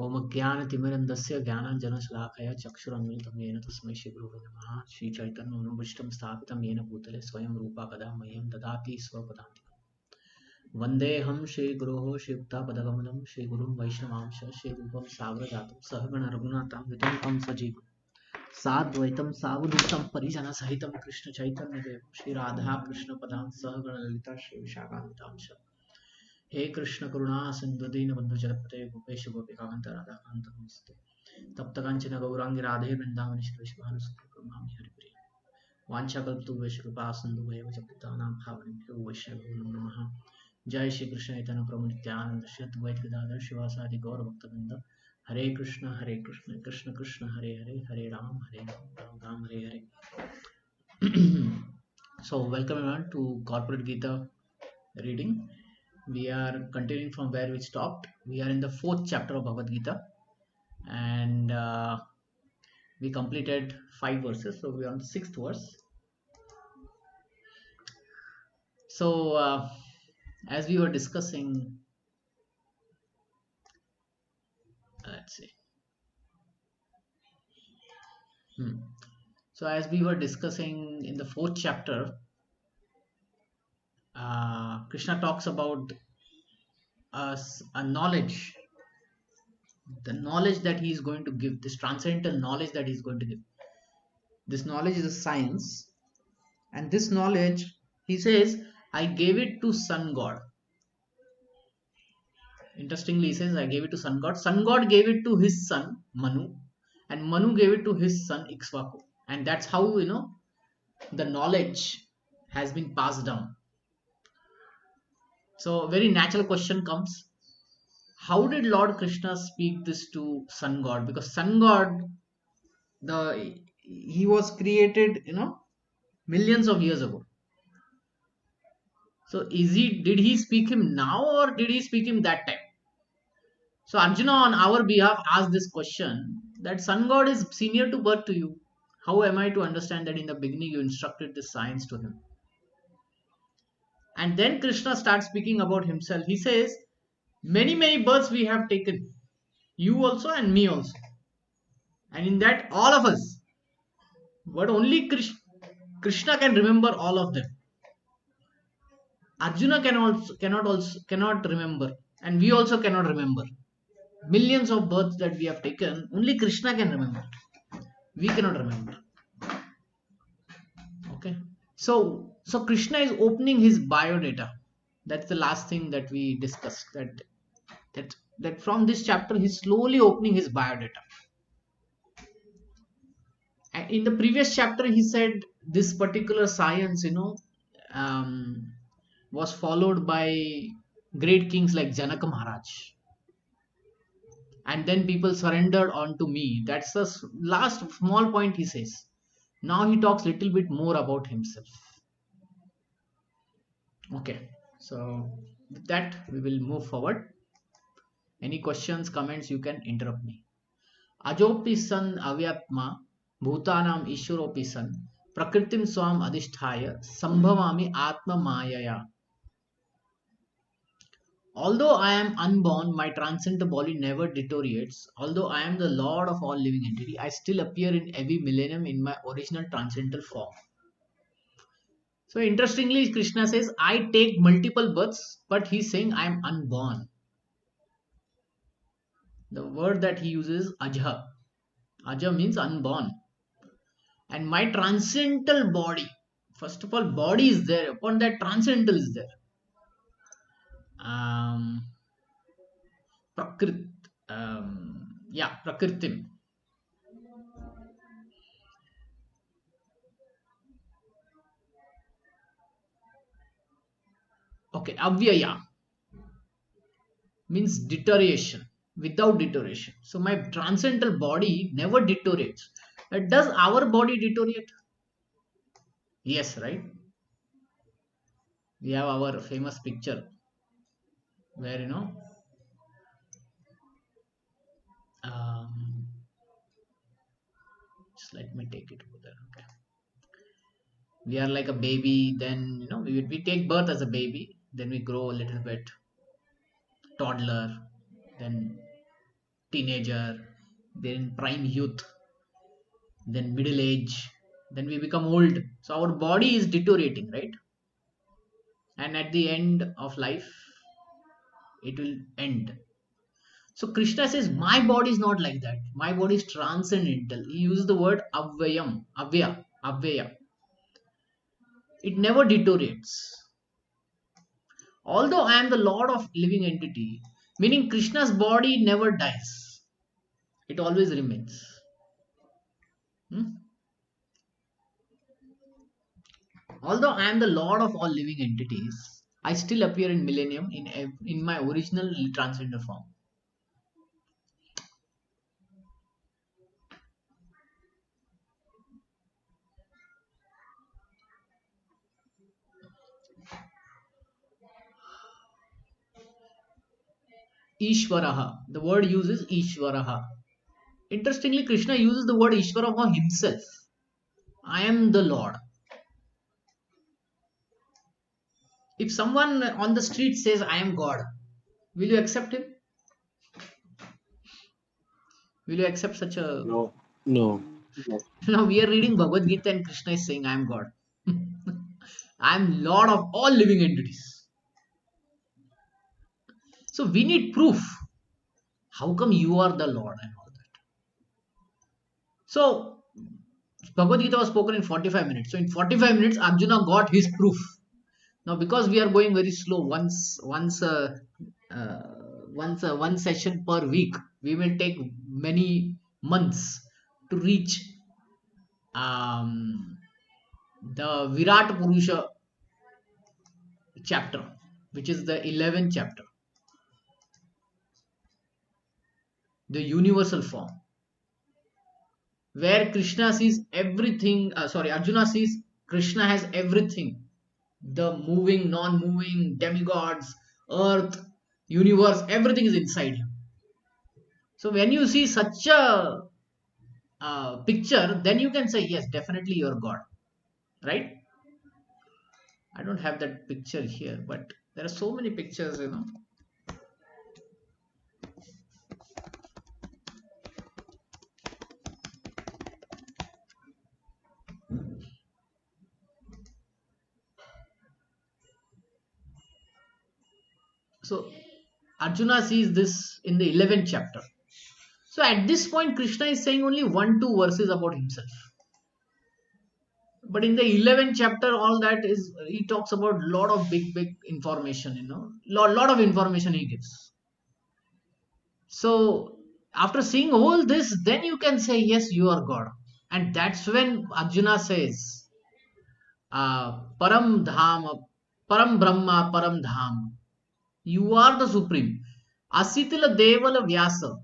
ओम ज्ञानतिमिरन्दस्य ज्ञानाञ्जनशलाकया चक्षुरुन्मिलितं येन तस्मै श्रीगुरवे नमः। श्रीचैतन्यमनोभीष्टं स्थापितं येन भूतले स्वयं रूपा कदा मह्यं ददाति स्वपदान्तिकं। वन्देऽहं श्रीगुरोः श्रीयुक्तापदकमलं श्रीगुरुं वैष्णवांश श्रीरूपं साग्रजातं सहगण रघुनाथान्वितं तं सजीवं साद्वैतं सावधूतं परिजनसहितं कृष्णचैतन्यदेवं श्रीराधा कृष्णपदां सहगण ललिता श्रीविशाखान्वितांश। हे कृष्ण करुणा सिंधु दीन बंधु जगतपते गोपेश गोपिकांत राधा कांत नमस्ते। तप्त कांचन गौरांगी राधे वृंदावन श्री भानुसुते नमामि हरिप्रिय। वाञ्छाकल्पतरुभ्यश्च कृपा सिन्धुभ्येव च पतितानां पावनेभ्यो वैष्णवेभ्यो नमो नमः। जय श्री कृष्ण चैतन्य प्रभु नित्यानंद श्री अद्वैत गदाधर शिवासादि गौर भक्तवृंद। हरे कृष्ण कृष्ण कृष्ण हरे हरे, हरे Ram Ram Ram Hare Hare. So welcome everyone to corporate Gita reading. We are continuing from where we stopped. We are in the 4th chapter of Bhagavad Gita, and we completed 5 verses, so we are on the 6th verse. So as we were discussing, let's see. So as we were discussing in the 4th chapter, Krishna talks about a knowledge, the knowledge that he is going to give, this transcendental knowledge that he is going to give. This knowledge is a science, and this knowledge, he says, I gave it to sun god. Interestingly, he says, I gave it to sun god. Sun god gave it to his son Manu, and Manu gave it to his son Ikshvaku, and that's how the knowledge has been passed down. So a very natural question comes: how did Lord Krishna speak this to sun god? Because sun god, he was created millions of years ago. So did he speak him now, or did he speak him that time? So Arjuna on our behalf asked this question, that sun god is senior to birth to you. How am I to understand that in the beginning you instructed this science to him? And then Krishna starts speaking about himself. He says, many births we have taken, you also and me also. And in that, all of us. But only Krishna can remember all of them. Arjuna cannot remember, and we also cannot remember. Millions of births that we have taken, only Krishna can remember. We cannot remember. Okay. So Krishna is opening his biodata. That's the last thing that we discussed. That from this chapter he's slowly opening his biodata. And in the previous chapter he said this particular science, was followed by great kings like Janaka Maharaj. And then people surrendered onto me. That's the last small point he says. Now he talks little bit more about himself. Okay, so with that we will move forward. Any questions, comments, you can interrupt me. Ajopi san avyatma bhutanam ishwaropi san prakritim swam adhisthaya sambhavami atma mayaya. Although I am unborn, my transcendental body never deteriorates. Although I am the lord of all living entity, I still appear in every millennium in my original transcendental form. So interestingly, Krishna says, I take multiple births, but he's saying I am unborn. The word that he uses is Ajha. Ajha means unborn. And my transcendental body, first of all, body is there. Upon that, transcendental is there. Prakrit, Prakritim. Okay, Avyaya means deterioration, without deterioration. So my transcendental body never deteriorates. Does our body deteriorate? Yes, right? We have our famous picture where um, just let me take it over there. Okay, we are like a baby, then we take birth as a baby, then we grow a little bit, toddler, then teenager, then prime youth, then middle age, then we become old. So our body is deteriorating, right? And at the end of life, it will end. So Krishna says, my body is not like that. My body is transcendental. He uses the word avyam, avya. It never deteriorates. Although I am the Lord of living entity, meaning Krishna's body never dies. It always remains. Hmm? Although I am the Lord of all living entities, I still appear in millennium in my original transcendental form. Ishvaraha. The word uses Ishvaraha. Interestingly, Krishna uses the word Ishvara for himself. I am the Lord. If someone on the street says, I am God, will you accept him? Will you accept such a. No, no. Now we are reading Bhagavad Gita and Krishna is saying, I am God. I am Lord of all living entities. So we need proof. How come you are the Lord and all that? So Bhagavad Gita was spoken in 45 minutes. So in 45 minutes, Arjuna got his proof. Now because we are going very slow, uh, one session per week, we will take many months to reach um, the Virat Purusha chapter, which is the 11th chapter, the universal form, where Krishna sees everything. Arjuna sees Krishna has everything, the moving, non moving, demigods, earth, universe, everything is inside him. So when you see such a picture, then you can say, yes, definitely you're God, right? I don't have that picture here, but there are so many pictures. So Arjuna sees this in the 11th chapter. So at this point, Krishna is saying only one, two verses about himself. But in the 11th chapter, all that is, he talks about lot of big information, lot of information he gives. So after seeing all this, then you can say, yes, you are God. And that's when Arjuna says, Param Dham, Param Brahma, Param Dham. You are the Supreme. Asitila Devala Vyasa.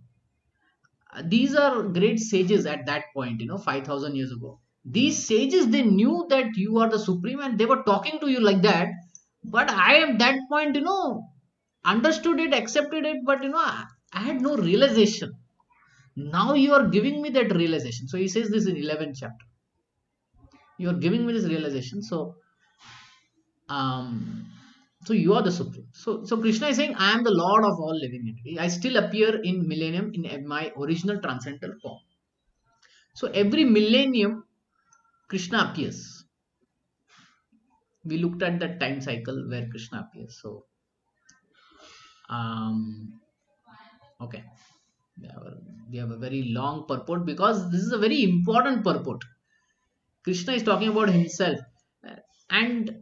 These are great sages at that point, 5,000 years ago. These sages, they knew that you are the Supreme and they were talking to you like that. But I, at that point, understood it, accepted it, but I had no realization. Now you are giving me that realization. So he says this in 11th chapter. You are giving me this realization. Um, so you are the supreme. So Krishna is saying, I am the Lord of all living entities. I still appear in millennium in my original transcendental form. So every millennium, Krishna appears. We looked at that time cycle where Krishna appears. So, um, okay, we have a very long purport because this is a very important purport. Krishna is talking about himself, and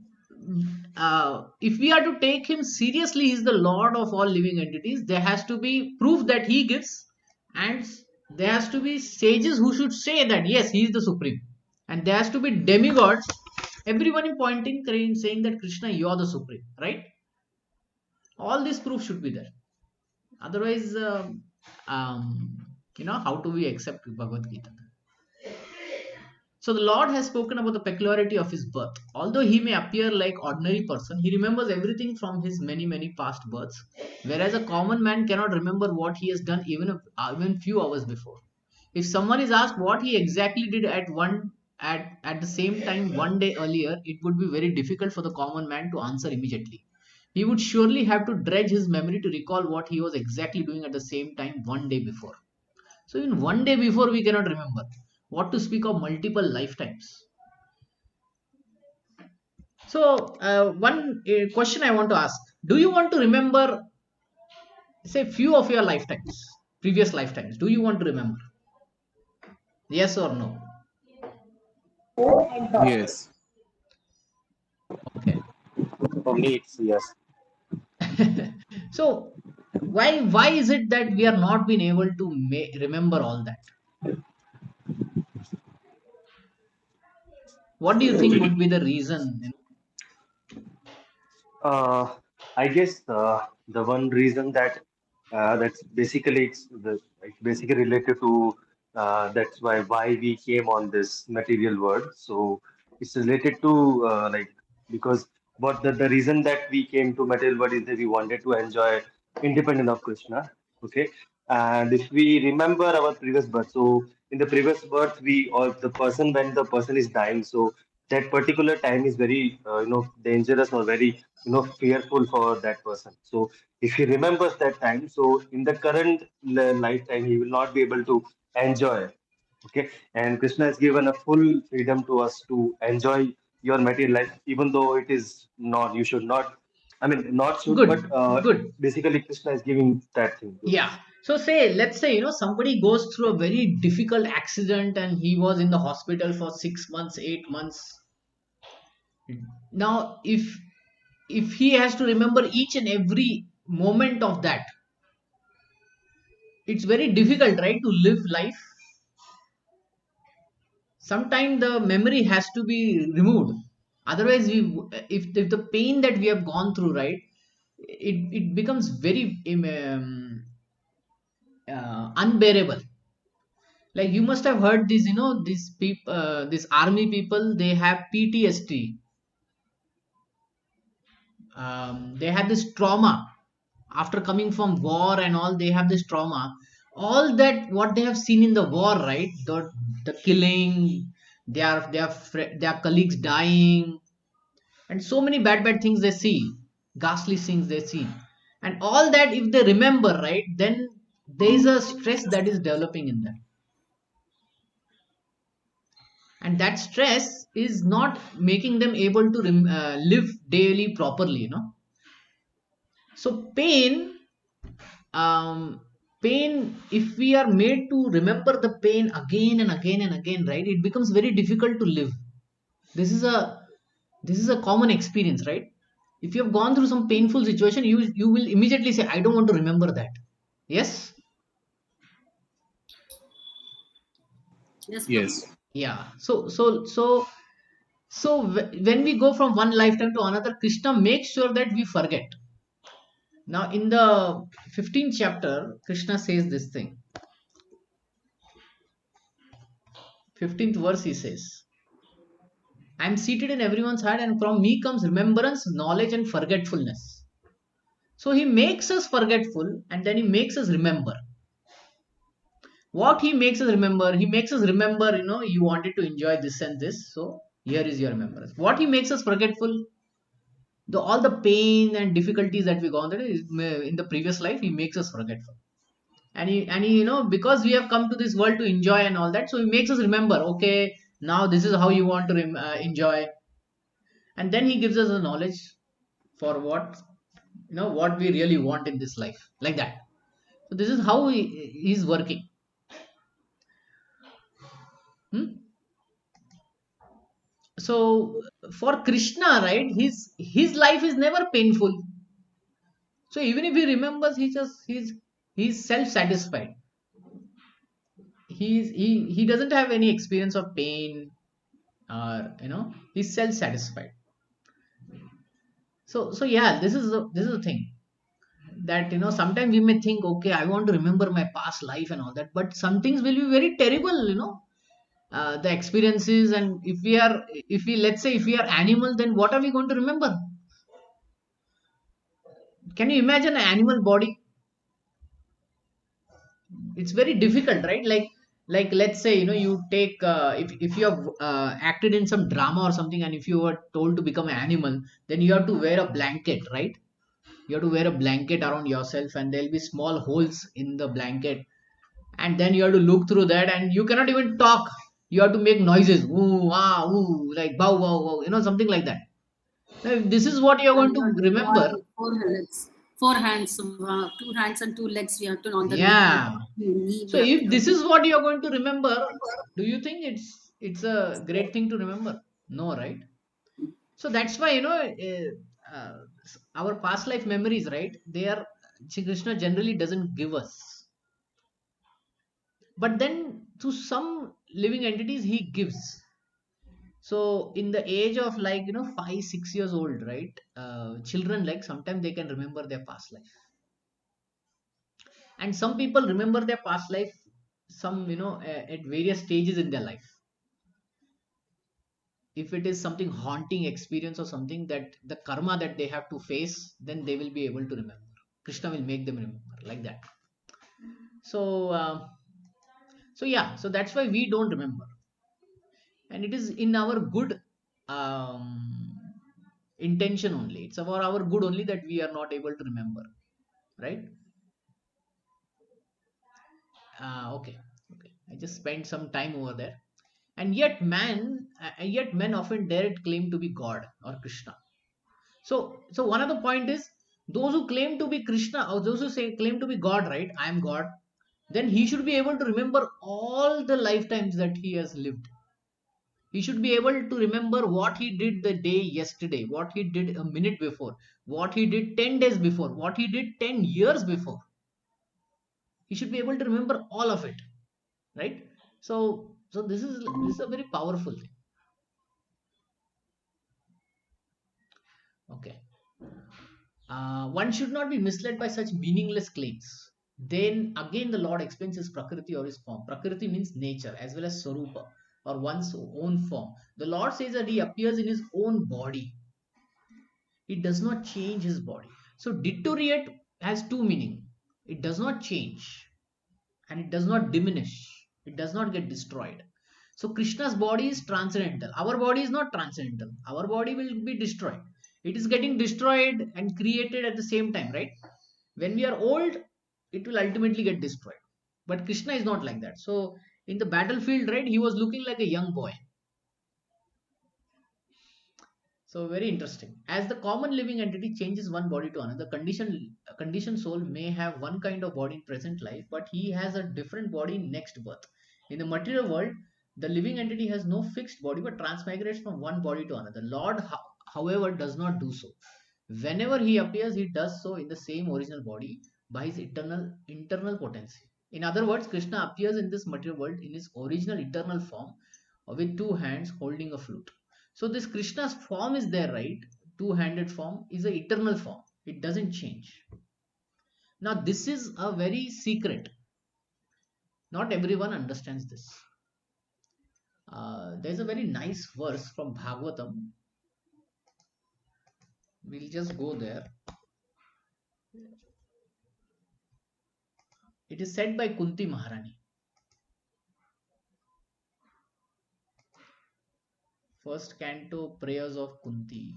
if we are to take him seriously, he's the Lord of all living entities. There has to be proof that he gives, and there has to be sages who should say that yes, he is the supreme, and there has to be demigods, everyone pointing, saying that Krishna, you are the supreme, right? All these proofs should be there. Otherwise, how do we accept Bhagavad Gita? So the Lord has spoken about the peculiarity of his birth. Although he may appear like ordinary person, he remembers everything from his many past births, whereas a common man cannot remember what he has done even few hours before. If someone is asked what he exactly did at the same time one day earlier, it would be very difficult for the common man to answer immediately, he would surely have to dredge his memory to recall what he was exactly doing at the same time one day before. So, in one day before, we cannot remember. What to speak of multiple lifetimes? So, one question I want to ask: do you want to remember, say, few of your lifetimes, previous lifetimes? Do you want to remember? Yes or no? Yes. Okay. For me, it's yes. So, why is it that we are not being able to remember all that? What do you think would be the reason? Uh, I guess the one reason that that's basically it's basically related to that's why we came on this material world. So it's related to because what the reason that we came to material world is that we wanted to enjoy independent of Krishna. Okay, and if we remember our previous birth, so in the previous birth we or the person when the person is dying, so that particular time is very dangerous or very fearful for that person. So if he remembers that time, so in the current lifetime he will not be able to enjoy. Okay, and Krishna has given a full freedom to us to enjoy your material life, even though it is not, you should not, I mean not should, Good, but good. basically Krishna is giving that thing to Yeah. us. So, say, let's say, somebody goes through a very difficult accident and he was in the hospital for 6 months, 8 months. Now, if he has to remember each and every moment of that, it's very difficult, right, to live life. Sometimes the memory has to be removed. Otherwise, if the pain that we have gone through, right, it becomes very unbearable. Like, you must have heard this, these people, these army people, they have PTSD. They have this trauma after coming from war and all. They have this trauma, all that what they have seen in the war, right, the killing, their colleagues dying, and so many bad things they see, ghastly things they see, and all that, if they remember, right, then there is a stress that is developing in them, and that stress is not making them able to live daily properly, so um pain, if we are made to remember the pain again and again and again, right, it becomes very difficult to live. This is a this is a common experience, right? If you have gone through some painful situation, you will immediately say, I don't want to remember that. Yes. Yes, Prabhu. Yes. Yeah. When we go from one lifetime to another, Krishna makes sure that we forget. Now, in the 15th chapter, Krishna says this thing. 15th verse, he says, I am seated in everyone's heart, and from me comes remembrance, knowledge, and forgetfulness. So he makes us forgetful, and then he makes us remember. What he makes us remember? He makes us remember, you wanted to enjoy this and this, so here is your remembrance. What he makes us forgetful? All the pain and difficulties that we gone through in the previous life, he makes us forgetful. And he, because we have come to this world to enjoy and all that, so he makes us remember, okay, now this is how you want to enjoy. And then he gives us a knowledge for what we really want in this life, like that. So this is how he's working. Hmm? So for Krishna, right, his life is never painful. So even if he remembers, he's self-satisfied. He doesn't have any experience of pain, or he's self-satisfied. So yeah, this is the thing, that sometimes we may think, okay, I want to remember my past life and all that, but some things will be very terrible, the experiences. And if we let's say, if we are animal, then what are we going to remember? Can you imagine an animal body? It's very difficult, right? Like, let's say, you take, if you have acted in some drama or something, and if you were told to become an animal, then you have to wear a blanket, right? You have to wear a blanket around yourself, and there'll be small holes in the blanket, and then you have to look through that, and you cannot even talk. You have to make noises, ooh ah ooh, like bow wow wow, something like that. Now, if this is what you're And going you to have to go remember. on four legs, four hands, two hands and two legs. We have to on the Yeah. knee. So We have if to. this is what you're going to remember, do you think it's a great thing to remember? No, right? So that's why our past life memories, right? They are Shri Krishna generally doesn't give us, but then to some living entities he gives. So in the age of, like, 5 6 years old, right? Children, like, sometimes they can remember their past life, and some people remember their past life, some, at various stages in their life. If it is something haunting experience or something, that the karma that they have to face, then they will be able to remember. Krishna will make them remember like that. So yeah, so that's why we don't remember, and it is in our good intention only. It's about our good only that we are not able to remember, right? Okay, I just spent some time over there. And yet men often dare it claim to be God or Krishna. So one of the point is, those who claim to be Krishna, or those who say claim to be God, right? I am God. Then he should be able to remember all the lifetimes that he has lived. He should be able to remember what he did the day yesterday, what he did a minute before, what he did 10 days before, what he did 10 years before. He should be able to remember all of it, right? So this is a very powerful thing. Okay. One should not be misled by such meaningless claims. Then again, the Lord explains his Prakriti or his form. Prakriti means nature as well as Swarupa, or one's own form. The Lord says that he appears in his own body. He does not change his body. So deteriorate has two meaning. It does not change, and it does not diminish. It does not get destroyed. So Krishna's body is transcendental. Our body is not transcendental. Our body will be destroyed. It is getting destroyed and created at the same time, right? When we are old, it will ultimately get destroyed. But Krishna is not like that. So in the battlefield, right, he was looking like a young boy. So very interesting. As the common living entity changes one body to another, conditioned soul may have one kind of body in present life, but he has a different body in next birth. In the material world, the living entity has no fixed body but transmigrates from one body to another. Lord, however, does not do so. Whenever he appears, he does so in the same original body by his eternal internal potency. In other words, Krishna appears in this material world in his original eternal form, with two hands holding a flute. So this Krishna's form is there, right? Two-handed form is an eternal form. It doesn't change. Now this is a very secret. Not everyone understands this. There's a very nice verse from Bhagavatam. We'll just go there. It is said by Kunti Maharani. First canto, Prayers of Kunti.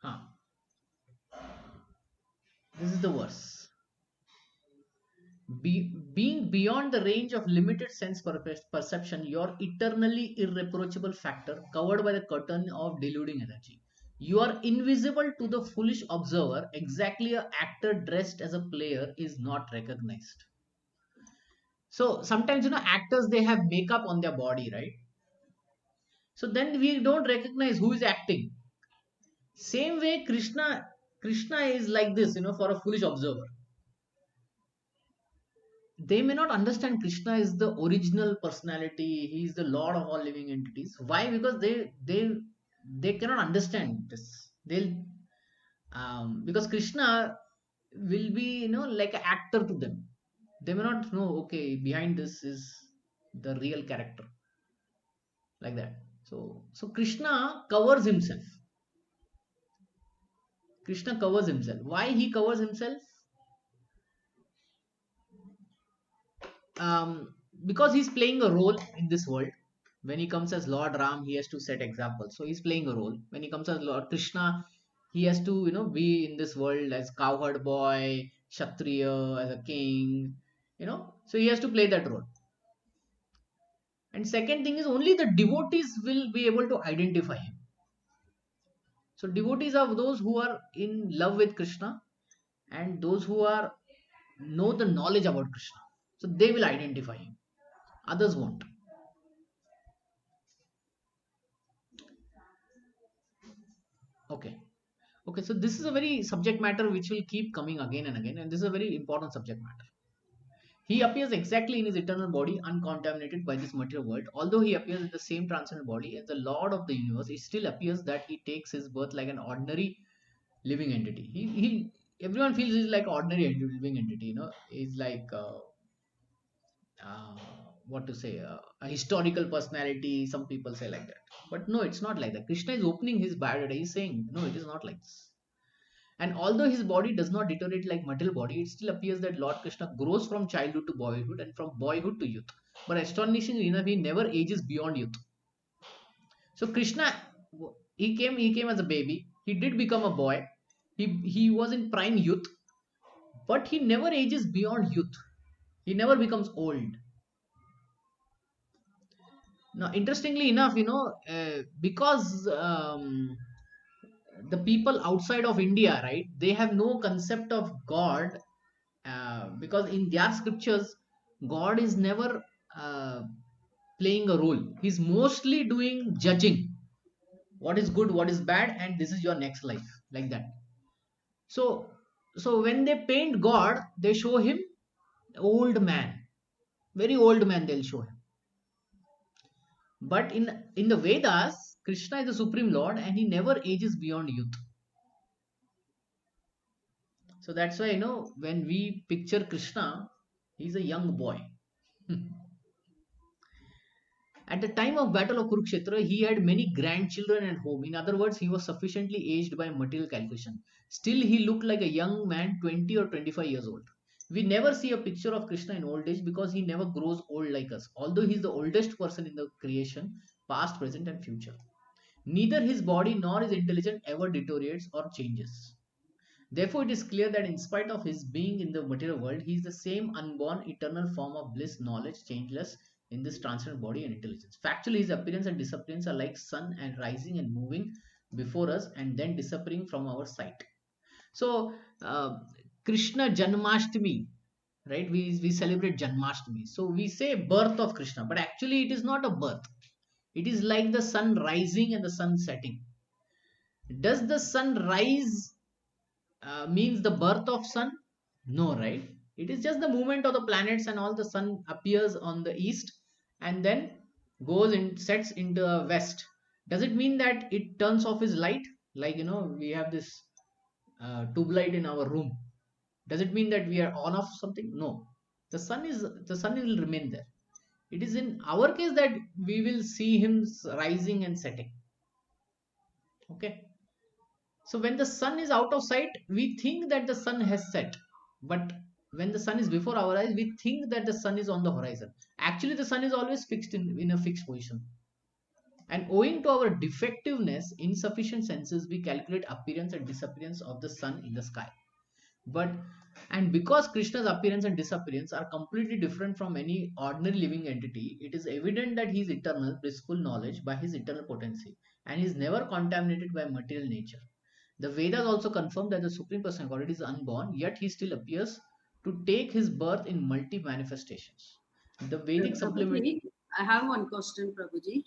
Huh. This is the verse. Being beyond the range of limited sense perception, your eternally irreproachable factor, covered by the curtain of deluding energy. You are invisible to the foolish observer. Exactly, an actor dressed as a player is not recognized. So sometimes, actors, they have makeup on their body, right? So then we don't recognize who is acting. Same way, Krishna is like this, for a foolish observer. They may not understand Krishna is the original personality. He is the Lord of all living entities. Why? Because they cannot understand this. They'll Because Krishna will be, like an actor to them. They may not know, okay, behind this is the real character, like that. So Krishna covers himself. Krishna covers himself. Why he covers himself? because he's playing a role in this world. When he comes as Lord Ram, he has to set examples. So he's playing a role. When he comes as Lord Krishna, he has to, be in this world as cowherd boy, Kshatriya, as a king, So he has to play that role. And second thing is only the devotees will be able to identify him. So devotees are those who are in love with Krishna and those who are know the knowledge about Krishna. So they will identify him. Others won't. Okay. Okay, so this is a very subject matter which will keep coming again and again, and this is a very important subject matter. He appears exactly in his eternal body, uncontaminated by this material world. Although he appears in the same transcendent body as the Lord of the universe, it still appears that he takes his birth like an ordinary living entity. Everyone feels he's like ordinary living entity. He's like uh, what to say, a historical personality. Some people say like that, but no, it's not like that. Krishna is opening his biodata. He's saying, no, it is not like this. And although his body does not deteriorate like material body, it still appears that Lord Krishna grows from childhood to boyhood and from boyhood to youth. But astonishingly enough, he never ages beyond youth. So Krishna, he came as a baby. He did become a boy. He was in prime youth, but he never ages beyond youth. He never becomes old. Now, interestingly enough, because the people outside of India, right, they have no concept of God, because in their scriptures, God is never uh, playing a role. He's mostly doing judging what is good, what is bad, and this is your next life, like that. So, so when they paint God, they show him old man, very old man. They'll show him. But in the Vedas, Krishna is the supreme Lord, and he never ages beyond youth. So that's why when we picture Krishna, he's a young boy. At the time of Battle of Kurukshetra, he had many grandchildren at home. In other words, he was sufficiently aged by material calculation. Still, he looked like a young man, 20 or 25 years old. We never see a picture of Krishna in old age because he never grows old like us, although he is the oldest person in the creation, past, present, and future. Neither his body nor his intelligence ever deteriorates or changes. Therefore, it is clear that in spite of his being in the material world, he is the same unborn, eternal form of bliss, knowledge, changeless in this transcendent body and intelligence. Factually, his appearance and disappearance are like sun and rising and moving before us and then disappearing from our sight. So, Krishna Janmashtami, right? We celebrate Janmashtami. So, we say birth of Krishna, but actually, it is not a birth. It is like the sun rising and the sun setting. Does the sun rise means the birth of sun? No, right? It is just the movement of the planets and all. The sun appears on the east and then goes and sets into the west. Does it mean that it turns off its light? Like we have this tube light in our room. Does it mean that we are on off something? No. The sun will remain there. It is in our case that we will see him rising and setting. Okay. So when the sun is out of sight, we think that the sun has set. But when the sun is before our eyes, we think that the sun is on the horizon. Actually, the sun is always fixed in a fixed position. And owing to our defectiveness, insufficient senses, we calculate appearance and disappearance of the sun in the sky. But and because Krishna's appearance and disappearance are completely different from any ordinary living entity, it is evident that he is eternal, blissful knowledge by his eternal potency, and is never contaminated by material nature. The Vedas also confirm that the Supreme Person God is unborn, yet he still appears to take his birth in multi manifestations. The Vedic supplement. Prabhuji, I have one question, Prabhuji.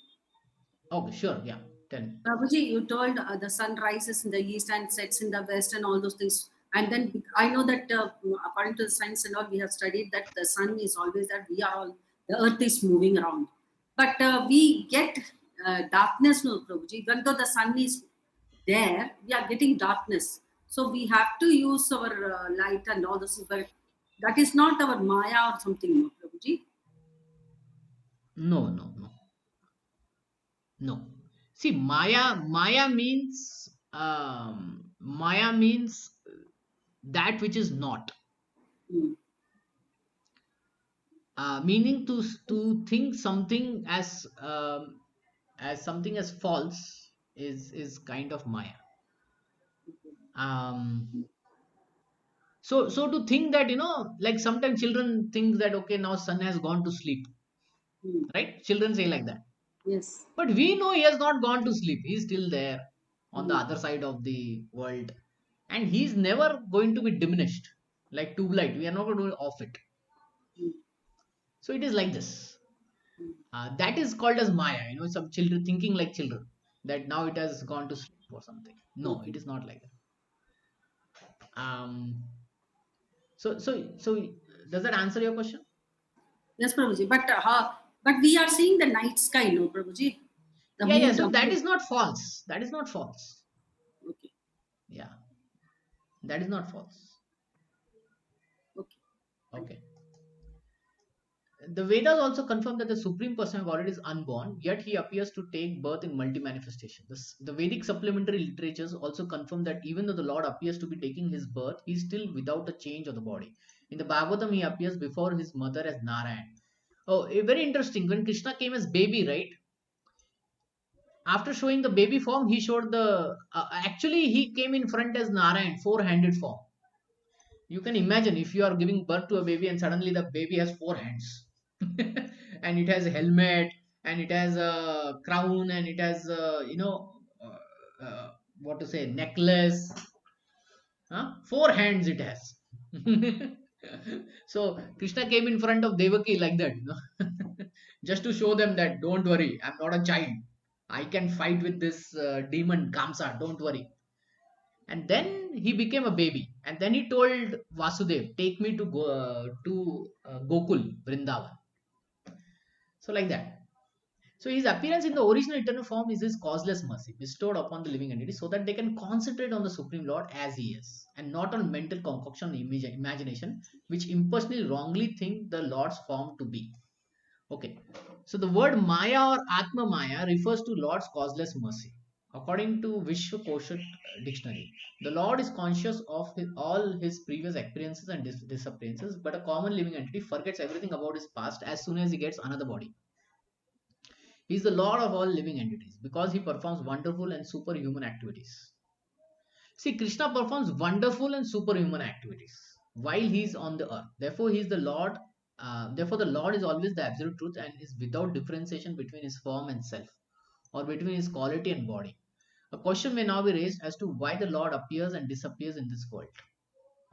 Okay, sure, yeah, tell me. Prabhuji, you told the sun rises in the east and sets in the west and all those things. And then I know that according to the science and all, we have studied that the sun is always that the earth is moving around. But we get darkness, no, Prabhuji. Even though the sun is there, we are getting darkness. So we have to use our light and all those things. But that is not our Maya or something, no, Prabhuji. No, no, no, no. See, Maya means that which is not. Hmm. Meaning to think something as something as false is kind of Maya. Um, so to think that, like sometimes children think that, okay, now sun has gone to sleep, Hmm. right? Children say like that. Yes. But we know he has not gone to sleep. He's still there on the Hmm. other side of the world. And he's never going to be diminished like tube light. We are not going to off it. Hmm. So it is like this. Hmm. That is called as Maya. Some children thinking like children that now it has gone to sleep or something. No, Okay. it is not like that. So does that answer your question? Yes, Prabhuji. But we are seeing the night sky, no, Prabhuji? The Yeah, yeah. moon So that appears. is not false. That is not false. Okay. Yeah, that is not false. Okay. Fine. Okay. The Vedas also confirm that the Supreme Person of Godhead is unborn, yet he appears to take birth in multi manifestation. The Vedic supplementary literatures also confirm that even though the Lord appears to be taking his birth, he is still without a change of the body. In the Bhagavatam, he appears before his mother as Narayan. Oh, very interesting. When Krishna came as baby, right? After showing the baby form, he showed the. Actually, he came in front as Narayan, four-handed form. You can imagine if you are giving birth to a baby and suddenly the baby has four hands and it has a helmet and it has a crown and it has what to say, necklace, huh? Four hands it has. So Krishna came in front of Devaki like that, just to show them that don't worry, I'm not a child, I can fight with this demon Kamsa, don't worry. And then he became a baby and then he told Vasudev, take me to Gokul, Vrindavan. So like that. So his appearance in the original eternal form is his causeless mercy bestowed upon the living entity so that they can concentrate on the Supreme Lord as he is and not on mental concoction and imagination, which impersonally wrongly think the Lord's form to be. Okay, so the word Maya or Atma Maya refers to Lord's causeless mercy. According to Vishwakosha dictionary, the Lord is conscious of all his previous experiences and disappearances, but a common living entity forgets everything about his past as soon as he gets another body. He is the Lord of all living entities because he performs wonderful and superhuman activities. See, Krishna performs wonderful and superhuman activities while he is on the earth. Therefore, he is the Lord. Therefore, the Lord is always the absolute truth and is without differentiation between his form and self, or between his quality and body. A question may now be raised as to why the Lord appears and disappears in this world.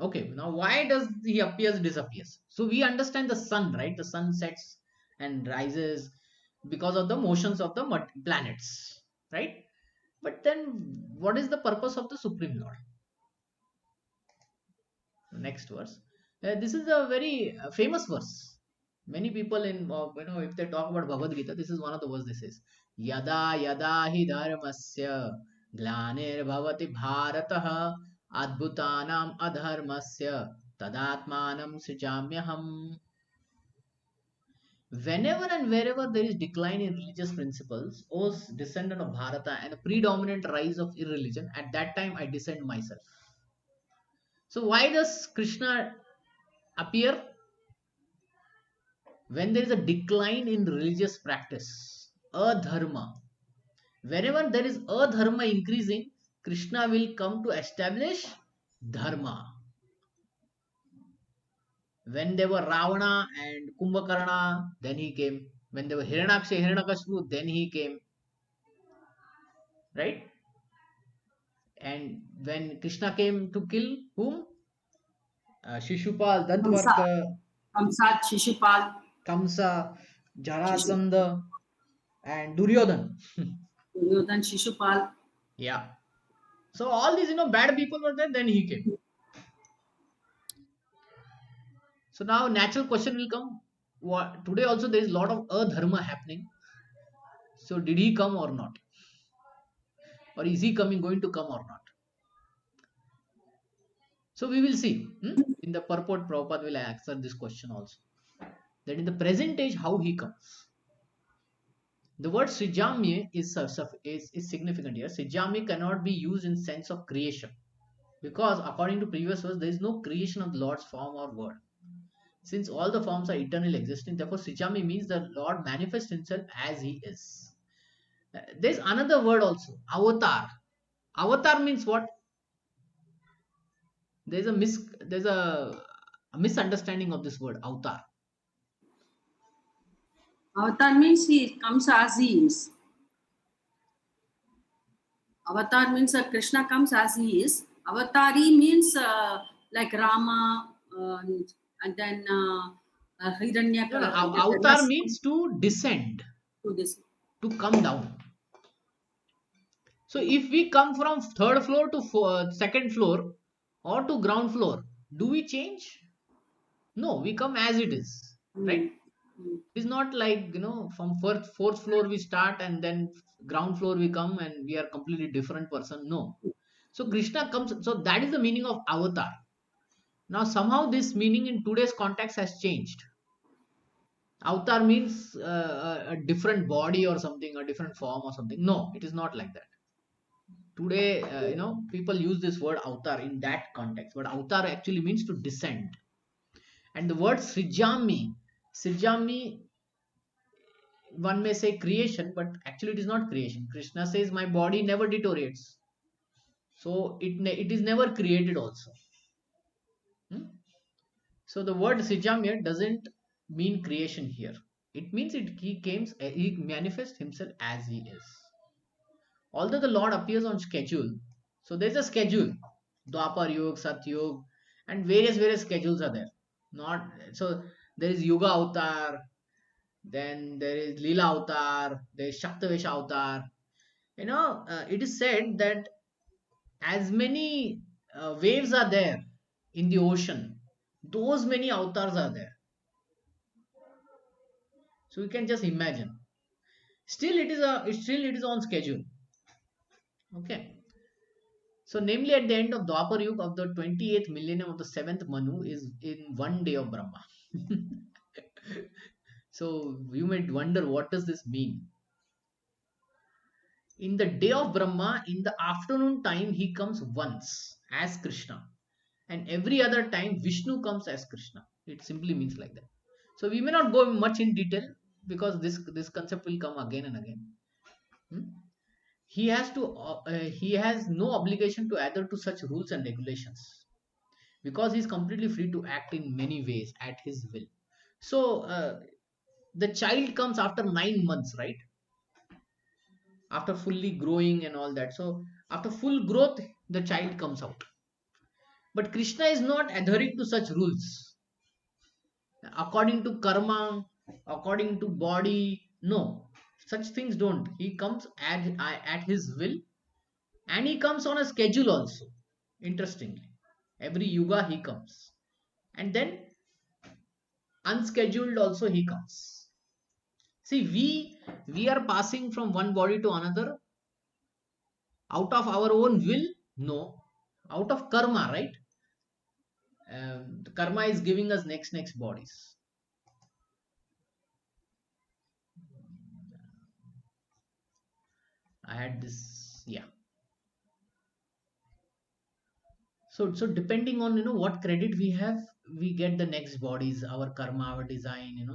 Okay, now why does he appears and disappears? So we understand the sun, right? The sun sets and rises because of the motions of the planets, right? But then, what is the purpose of the Supreme Lord? Next verse. This is a very famous verse. Many people if they talk about Bhagavad Gita, this is one of the verses. This is Yada Yada Hi Dharmasya Glanir Bhavati Bharatah Adbhutanam Adharmasya Tadatmanam Srijamyaham. Whenever and wherever there is decline in religious principles, O descendant of Bharata, and a predominant rise of irreligion, at that time I descend myself. So why does Krishna appear? When there is a decline in religious practice, adharma. Whenever there is adharma increasing, Krishna will come to establish dharma. When they were Ravana and Kumbhakarna, then he came. When they were Hiranyaksha, Hiranyakashipu, then he came. Right? And when Krishna came to kill whom? Shishupal, Kamsa. Dantvarka, Kamsa, Shishupal, Kamsa, Shishu, Jarasandha, and Duryodhan. Duryodhan, Shishupal. Yeah. So all these, bad people were there, then he came. So now natural question will come. What today also there is a lot of adharma happening. So did he come or not? Or is he going to come or not? So we will see. In the purport, Prabhupada will answer this question also. That in the present age, how he comes. The word Srijamye is significant here. Srijamye cannot be used in sense of creation. Because according to previous verse, there is no creation of the Lord's form or word. Since all the forms are eternally existing, therefore Srijami means the Lord manifests himself as he is. There's another word also, avatar. Avatar means what? There's a misunderstanding of this word avatar. Avatar means he comes as he is. Avatar means Krishna comes as he is. Avatari means like Rama, and then No, no, Hiranyaka, avatar means to descend, to this. to come down. So if we come from third floor to second floor or to ground floor, do we change? No, we come as it is, Mm. right? Mm. It's not like, from fourth floor we start and then ground floor we come and we are completely different person. No. So Krishna comes. So that is the meaning of avatar. Now somehow this meaning in today's context has changed. Avatar means a different body or something, a different form or something. No, it is not like that. Today, people use this word avatar in that context, but avatar actually means to descend. And the word Srijami, one may say creation, but actually it is not creation. Krishna says, "My body never deteriorates," so it is never created also. Hmm? So the word Srijami doesn't mean creation here. It means he manifests himself as he is. Although the Lord appears on schedule, so there's a schedule, Dwapar Yuga, Sat Yuga, and various schedules are there. Not so there is Yuga Avatar, then there is Lila Avatar, there is Shaktavesha Avatar. It is said that as many waves are there in the ocean, those many avatars are there. So you can just imagine. Still it is on schedule. Okay. So, namely, at the end of Dwapar Yuga of the 28th millennium of the 7th Manu is in one day of Brahma. So, you might wonder what does this mean? In the day of Brahma, in the afternoon time, he comes once as Krishna, and every other time Vishnu comes as Krishna. It simply means like that. So, we may not go much in detail because this concept will come again and again. Hmm? He has no obligation to adhere to such rules and regulations, because he's completely free to act in many ways at his will. So the child comes after 9 months, right? After fully growing and all that. So after full growth, the child comes out. But Krishna is not adhering to such rules. According to karma, according to body, no. Such things don't. He comes at his will, and he comes on a schedule also. Interestingly. Every yuga he comes. And then unscheduled also he comes. See, we are passing from one body to another out of our own will. No, out of karma, right? The karma is giving us next bodies. I had this, yeah. So depending on what credit we have, we get the next bodies. Our karma, our design,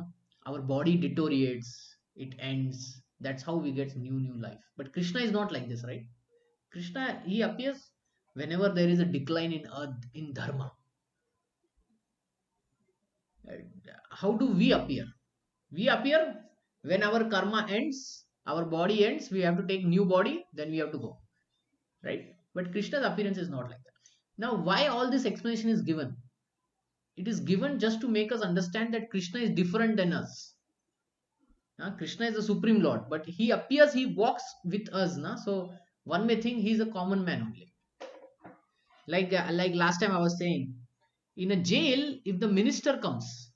our body deteriorates, it ends. That's how we get new life. But Krishna is not like this, right? Krishna, he appears whenever there is a decline in earth, in dharma. Uh, How do we appear? We appear when our karma ends, our body ends, we have to take new body, then we have to go, right? But Krishna's appearance is not like that. Now, why all this explanation is given? It is given just to make us understand that Krishna is different than us. Krishna is the supreme Lord, but he appears, he walks with us. So one may think he is a common man only. Like last time I was saying, in a jail, if the minister comes,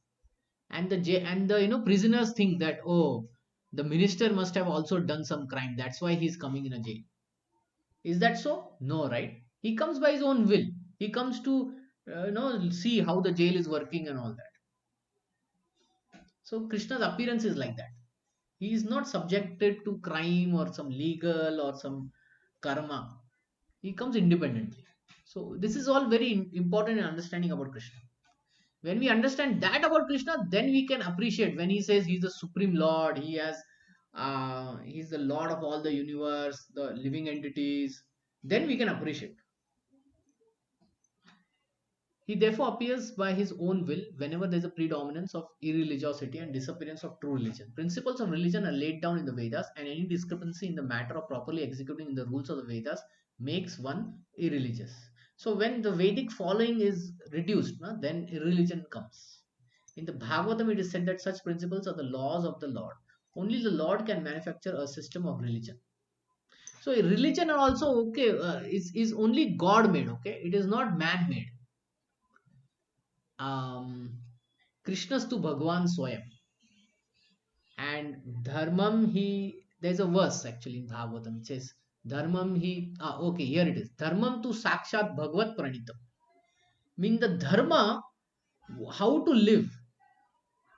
and the prisoners think that, oh, the minister must have also done some crime, that's why he's coming in a jail. Is that so? No, right? He comes by his own will. He comes to see how the jail is working and all that. So Krishna's appearance is like that. He is not subjected to crime or some legal or some karma. He comes independently. So this is all very important in understanding about Krishna. When we understand that about Krishna, then we can appreciate when he says he's the supreme Lord, he's the Lord of all the universe, the living entities. Then we can appreciate. He therefore appears by his own will whenever there is a predominance of irreligiosity and disappearance of true religion. Principles of religion are laid down in the Vedas, and any discrepancy in the matter of properly executing the rules of the Vedas makes one irreligious. So, when the Vedic following is reduced, then irreligion comes. In the Bhagavatam, it is said that such principles are the laws of the Lord. Only the Lord can manufacture a system of religion. So, religion are also okay, is only God made, okay? It is not man made. Krishnastu Bhagwan Swayam. And Dharmam he, there's a verse actually in Bhagavatam, it says, Dharmam he, okay, here it is. Dharmam tu Sakshat Bhagavad Pranitam. Mean the Dharma, how to live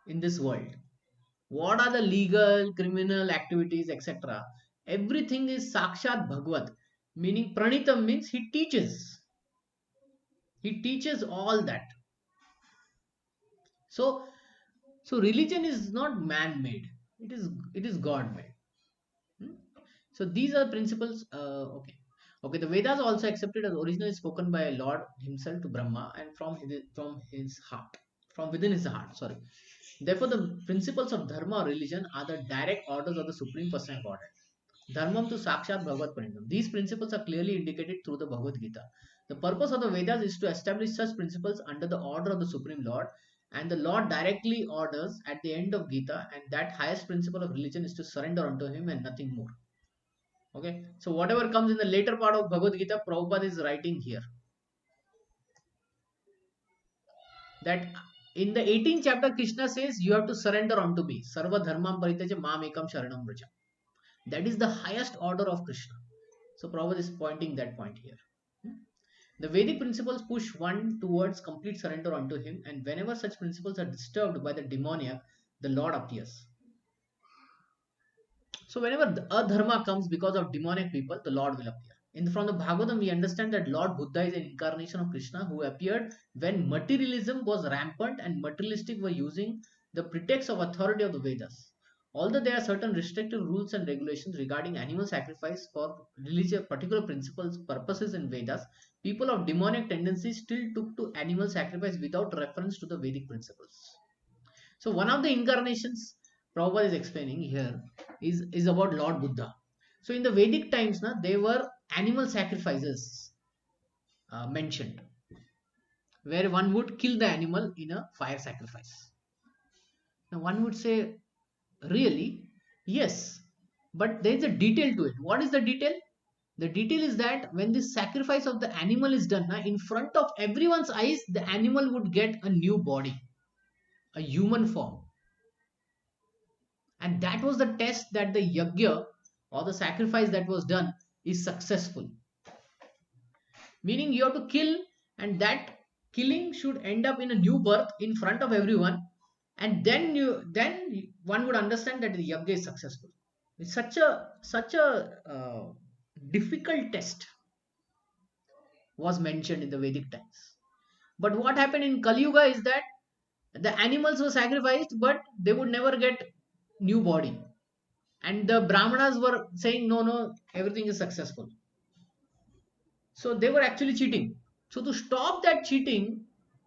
in this world. What are the legal, criminal activities, etc. Everything is Sakshat Bhagavad. Meaning Pranitam means he teaches. He teaches all that. So, so religion is not man-made. It is God-made. Hmm? So these are principles. Okay. The Vedas are also accepted as originally spoken by Lord Himself to Brahma and from his heart, from within his heart. Sorry. Therefore, the principles of dharma or religion are the direct orders of the Supreme Person of Godhead. Dharmam to Sakshat Bhagavad Pranidam. These principles are clearly indicated through the Bhagavad Gita. The purpose of the Vedas is to establish such principles under the order of the Supreme Lord, and the Lord directly orders at the end of Gita, and that highest principle of religion is to surrender unto Him and nothing more. Okay, so whatever comes in the later part of Bhagavad Gita, Prabhupada is writing here that in the 18th chapter, Krishna says, you have to surrender unto me. Sarva dharmam paritaja mam ekam sharanam vraja. That is the highest order of Krishna. So Prabhupada is pointing that point here. The Vedic principles push one towards complete surrender unto him, and whenever such principles are disturbed by the demoniac, the Lord appears. So whenever a dharma comes because of demonic people, the Lord will appear. From the Bhagavatam, we understand that Lord Buddha is an incarnation of Krishna who appeared when materialism was rampant and materialistic were using the pretext of authority of the Vedas. Although there are certain restrictive rules and regulations regarding animal sacrifice for religious particular principles purposes in Vedas, people of demonic tendencies still took to animal sacrifice without reference to the Vedic principles. So one of the incarnations Prabhupada is explaining here is about Lord Buddha. So in the Vedic times, there were animal sacrifices mentioned, where one would kill the animal in a fire sacrifice. Now one would say, really? Yes, but there is a detail to it. What is the detail? The detail is that when this sacrifice of the animal is done, in front of everyone's eyes, the animal would get a new body, a human form. And that was the test that the yajna or the sacrifice that was done is successful. Meaning you have to kill, and that killing should end up in a new birth in front of everyone, and then one would understand that the yajna is successful. It's such a difficult test was mentioned in the Vedic times. But what happened in Kali Yuga is that the animals were sacrificed, but they would never get new body. And the Brahmanas were saying, no, everything is successful. So they were actually cheating. So to stop that cheating,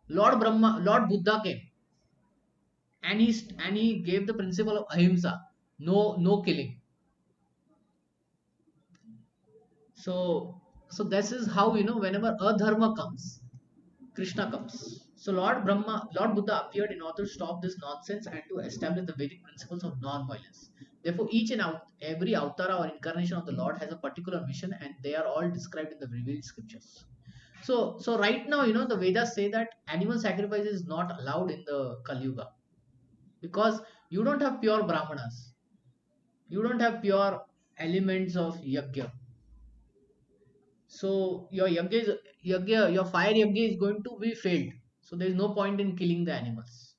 Lord Buddha came, and he gave the principle of ahimsa, no killing. So this is how, whenever a dharma comes, Krishna comes. So Lord Buddha appeared in order to stop this nonsense and to establish the Vedic principles of non-violence. Therefore, each and every avatara or incarnation of the Lord has a particular mission, and they are all described in the revealed scriptures. So right now, the Vedas say that animal sacrifice is not allowed in the Kali Yuga because you don't have pure Brahmanas, you don't have pure elements of yajna. So your your fire yajna is going to be failed. So there is no point in killing the animals.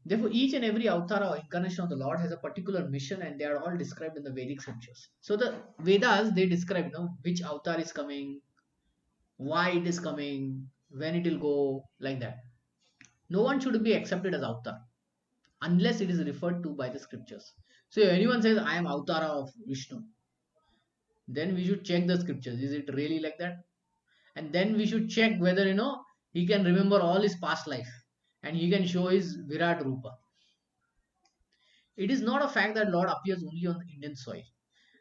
Therefore, each and every avatar or incarnation of the Lord has a particular mission, and they are all described in the Vedic scriptures. So the Vedas, they describe, which avatar is coming, why it is coming, when it will go like that. No one should be accepted as avatar unless it is referred to by the scriptures. So if anyone says I am avatara of Vishnu, then we should check the scriptures. Is it really like that? And then we should check whether he can remember all his past life and he can show his Virat Rupa. It is not a fact that Lord appears only on the Indian soil.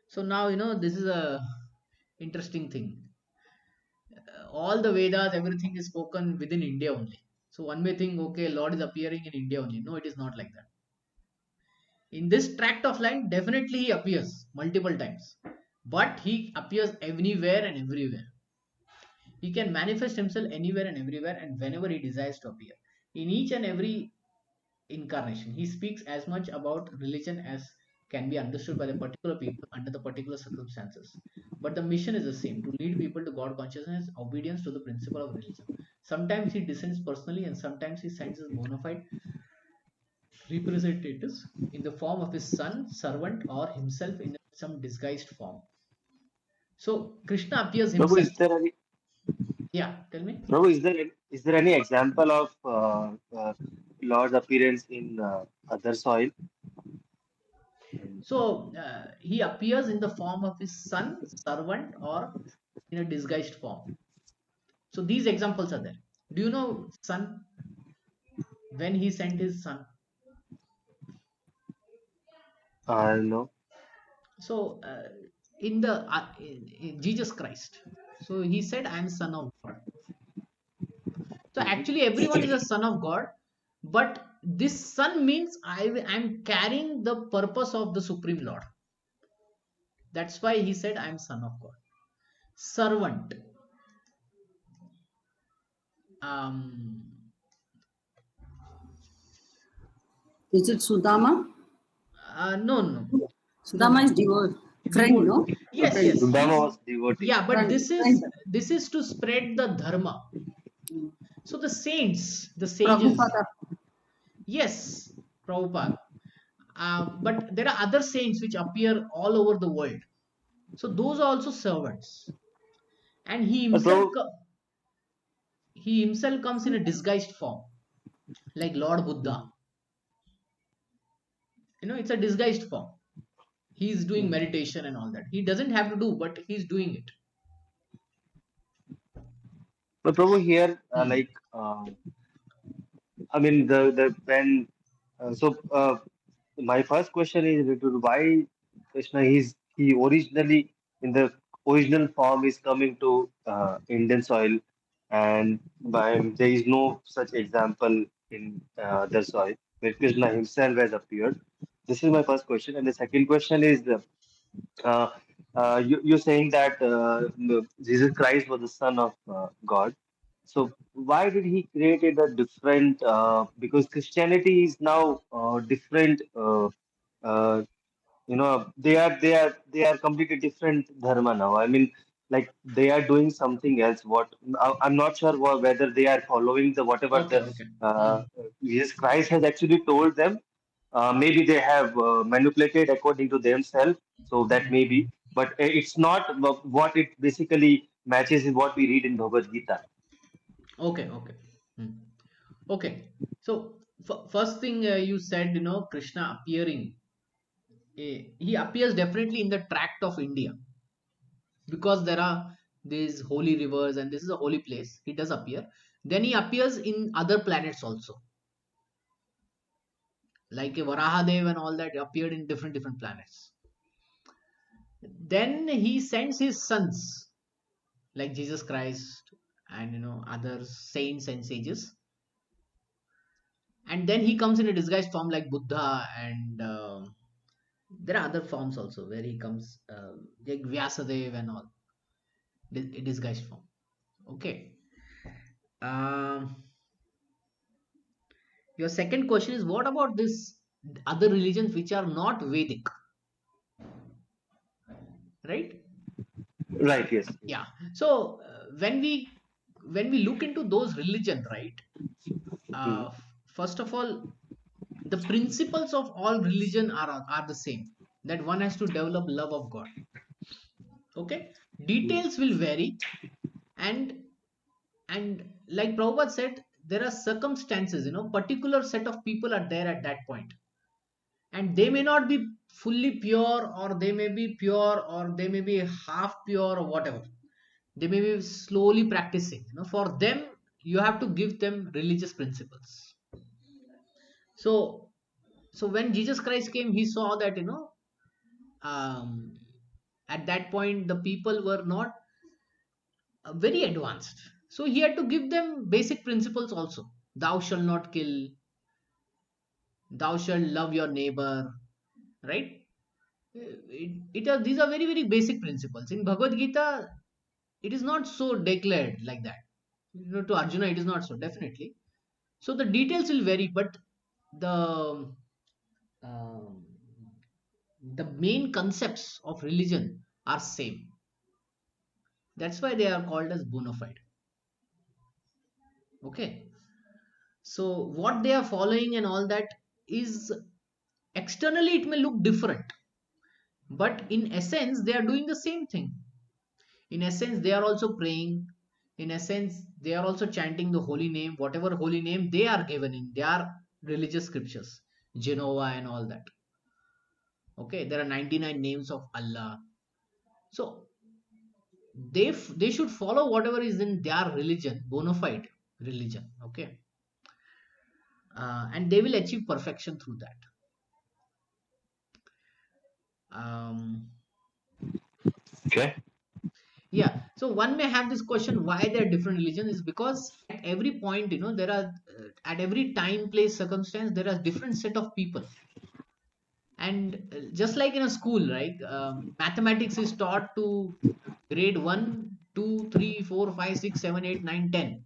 So now this is a interesting thing. All the Vedas, everything is spoken within India only. So one may think, okay, Lord is appearing in India only. No, it is not like that. In this tract of land, definitely he appears multiple times, but he appears anywhere and everywhere. He can manifest himself anywhere and everywhere and whenever he desires to appear. In each and every incarnation, he speaks as much about religion as can be understood by the particular people under the particular circumstances. But the mission is the same, to lead people to God consciousness, obedience to the principle of religion. Sometimes he descends personally and sometimes he sends his bona fide representatives in the form of his son, servant, or himself in some disguised form. So Krishna appears Prabhu, himself. Yeah, tell me. Is there any example of Lord's appearance in other soil? So he appears in the form of his son, servant, or in a disguised form. So these examples are there. Do you know son when he sent his son? No. So in the in Jesus Christ. So he said, "I am son of God." So actually, everyone is a son of God, but this son means I am carrying the purpose of the Supreme Lord. That's why he said, "I am son of God." Servant. Um, Is it Sudama? no, no, no, Sudama is devote friend, Devote. no? Yes, Friend. yes. Sudama was devotee. Yeah, but Friend. this is to spread the dharma. So the saints, the sages, Prabhupada. yes, Prabhupada. But there are other saints which appear all over the world. So those are also servants. And Prabhu, he himself comes in a disguised form, like Lord Buddha. It's a disguised form. He's doing meditation and all that. He doesn't have to do, but he's doing it. but Prabhu here, Hmm. I mean, the when so my first question is related to why Krishna he originally in the original form is coming to Indian soil, and by there is no such example in the soil where Krishna himself has appeared. This is my first question, and the second question is uh, you're saying that Jesus Christ was the Son of God. So why did he created a different? Because Christianity is now different. Uh, they are completely different dharma now. I mean, like they are doing something else. I'm not sure whether they are following the whatever Okay, the okay. uh, Hmm. Jesus Christ has actually told them. Maybe they have manipulated according to themselves. So that may be, but it's not what it basically matches is what we read in Bhagavad Gita. Okay, okay. Hmm. Okay. So first thing you said, Krishna appearing. He appears definitely in the tract of India because there are these holy rivers and this is a holy place. He does appear. Then he appears in other planets also, like Varahadev and all that appeared in different planets. Then he sends his sons like Jesus Christ and other saints and sages. And then he comes in a disguised form like Buddha and there are other forms also where he comes like Vyasadev and all disguised form. Okay. Um, your second question is what about this other religions which are not Vedic, right? Right. Yes. Yes. Yeah. So when we look into those religion, right? Mhm. First of all, the principles of all religion are the same. That one has to develop love of God. Okay. Details will vary, and And like Prabhupada said, there are circumstances, particular set of people are there at that point, and they may not be fully pure, or they may be pure, or they may be half pure, or whatever. They may be slowly practicing. For them, you have to give them religious principles. So so when Jesus Christ came, he saw that, um, at that point the people were not very advanced. So he had to give them basic principles also. Thou shalt not kill, thou shalt love your neighbor, right? These are very, very basic principles. In Bhagavad Gita, it is not so declared like that. To Arjuna, it is not so, definitely. So the details will vary, but the um, the main concepts of religion are same. That's why they are called as bona fide. Okay. So what they are following and all that is, externally it may look different, but in essence they are doing the same thing. In essence they are also praying. In essence they are also chanting the holy name, whatever holy name they are given in their religious scriptures, Jehovah and all that. Okay, there are 99 names of Allah. So they should follow whatever is in their religion, bona fide religion. Okay. And they will achieve perfection through that. um, Okay. yeah, so one may have this question, why there are different religions, is because at every point, there are at every time, place, circumstance, there are different set of people. And just like in a school, right? Mathematics is taught to grade 1, 2, 3, 4, 5, 6, 7, 8, 9, 10.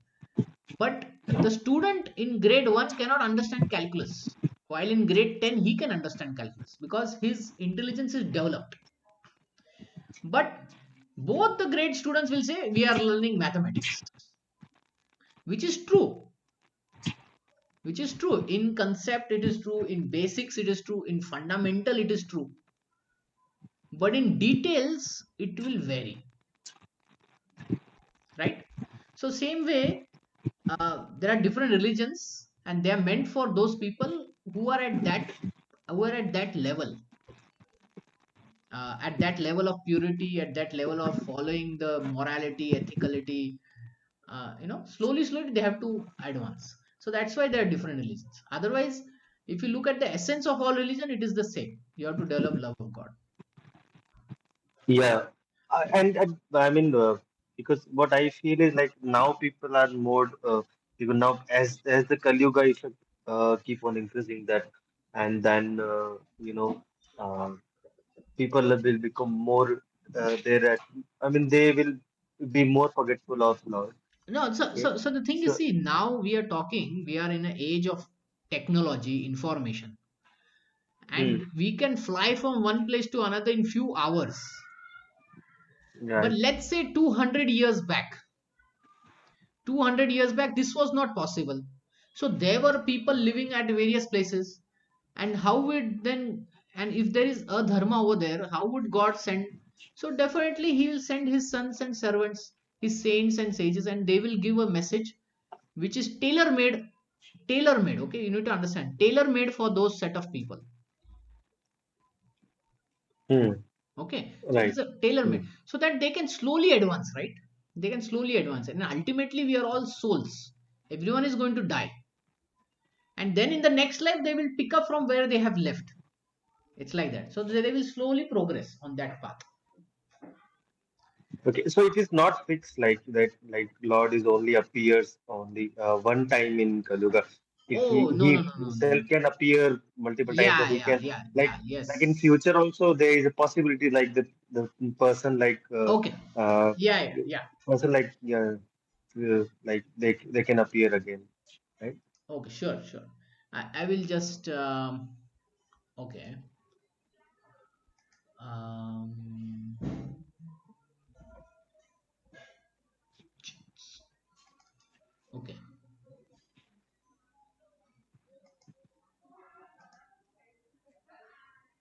But the student in grade 1 cannot understand calculus, while in grade 10 he can understand calculus because his intelligence is developed. But both the grade students will say we are learning mathematics, which is true. In concept it is true, in basics it is true, in fundamental it is true, but in details it will vary, right? So same way, there are different religions, and they are meant for those people who are at that level of purity, at that level of following the morality, ethicality. Slowly they have to advance. So that's why there are different religions. Otherwise, if you look at the essence of all religion, it is the same. You have to develop love of God. Yeah, and I mean, because what I feel is like now people are more, now as the Kali Yuga effect keep on increasing, that, and then uh, people will become more there at, I mean, they will be more forgetful of Lord. No, so Okay, the thing is, so see, now we are in an age of technology, information, hmm, and we can fly from one place to another in few hours. But right, let's say 200 years back, 200 years back, this was not possible. So there were people living at various places. And how would then, and if there is a dharma over there, how would God send? So definitely he will send his sons and servants, his saints and sages, and they will give a message which is tailor made. Okay, you need to understand, tailor made for those set of people. hmm, Okay, so right, it's a tailor hmm. made so that they can slowly advance, right? They can slowly advance, and ultimately we are all souls. Everyone is going to die, and then in the next life they will pick up from where they have left. It's like that. So they will slowly progress on that path. Okay, so it is not fixed like that. Like Lord is only appears only one time in Kaluga. If Oh, no, he no, no, no, no, himself no. can appear multiple times, or Yeah, he yeah, can, yeah, like yeah, like in yes. future also there is a possibility like the person like Okay. uh Yeah, yeah, yeah. person like, yeah, like they can appear again, right? Okay, sure, sure. I will just okay. Um okay.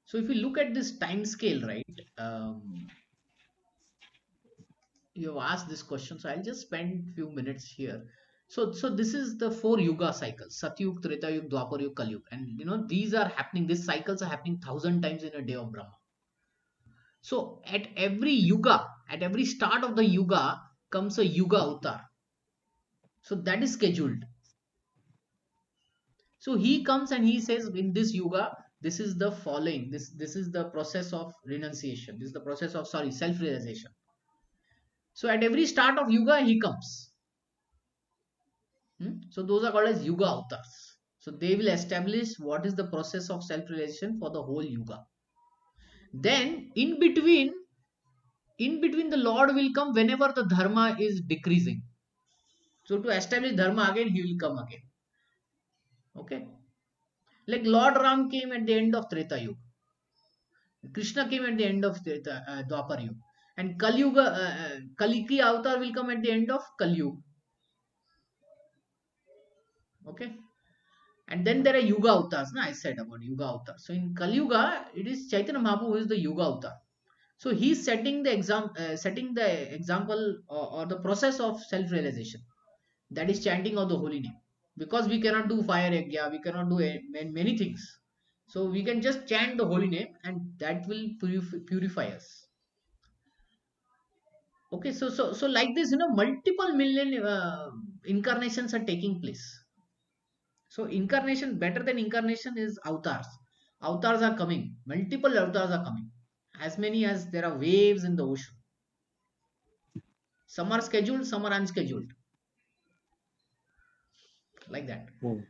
So if you look at this time scale, right? you have asked this question, so I'll just spend few minutes here. So this is the four yuga cycles: Satyug, Treta Yug, Dwapar Yug, Kali Yug, and these are happening. These cycles are happening 1,000 times in a day of Brahma. So at every yuga, at every start of the yuga comes a yuga avatar. So that is scheduled. So he comes and he says, in this yuga, this is the following. This is the process of renunciation. This is the process of self realization. So at every start of yuga, he comes. So those are called as yuga avatars. So they will establish what is the process of self realization for the whole yuga. Then in between the Lord will come whenever the dharma is decreasing. So to establish dharma again, he will come again. Okay. Like Lord Ram came at the end of Treta Yuga. Krishna came at the end of Dwapar Yuga. And Kali Yuga, Kaliki avatar will come at the end of Kali Yuga. Okay. And then there are Yuga avatars. I said about Yuga avatars. So in Kali Yuga, it is Chaitanya Mahaprabhu who is the Yuga avatar. So he's setting the example or the process of self-realization. That is chanting of the holy name. Because we cannot do fire yagya, we cannot do many things. So we can just chant the holy name and that will purify us. Okay, so like this, multiple million incarnations are taking place. So incarnation, better than incarnation, is avatars. Avatars are coming. Multiple avatars are coming. As many as there are waves in the ocean. Some are scheduled, some are unscheduled. Like that. There